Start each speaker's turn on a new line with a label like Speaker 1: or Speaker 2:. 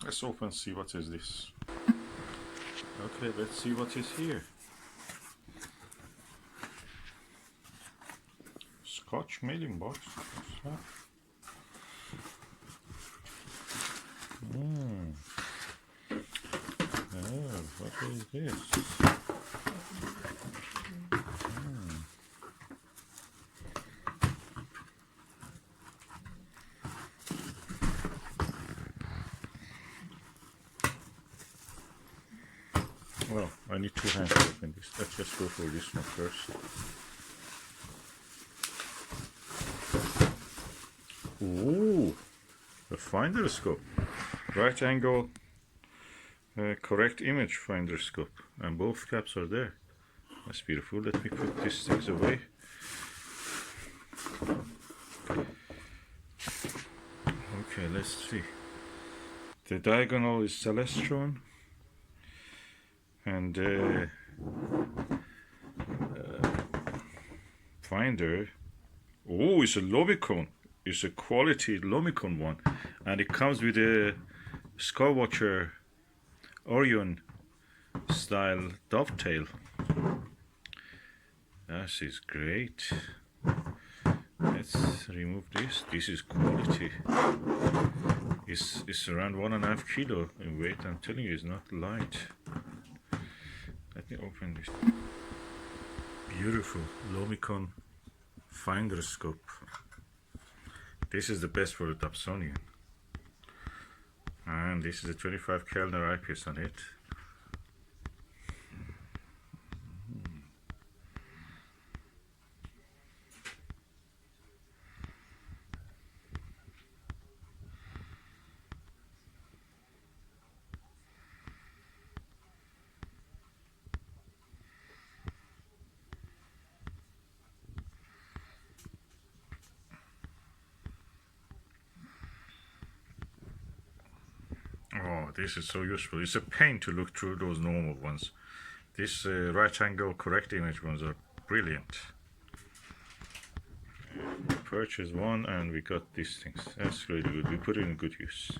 Speaker 1: Let's open, see what is this. Okay, let's see what is here. Scotch mailing box. What's that? Oh, what is this? Well, I need two hands to open this. Let's just go for this one first. Ooh, a finder scope. Right angle, correct image finder scope. And both caps are there. That's beautiful. Let me put these things away. Okay, let's see. The diagonal is Celestron. And finder, oh, it's a Lumicon. It's a quality Lumicon one, and it comes with a Skywatcher Orion style dovetail. That is great. Let's remove this. This is quality. It's around 1.5 kilo in weight. I'm telling you, it's not light. Let me open this. Beautiful Lumicon finder scope. This is the best for the Dobsonian. And this is a 25 Kelner eyepiece on it. Oh, this is so useful. It's a pain to look through those normal ones. These right angle correct image ones are brilliant. We purchased one and we got these things. That's really good. We put it in good use.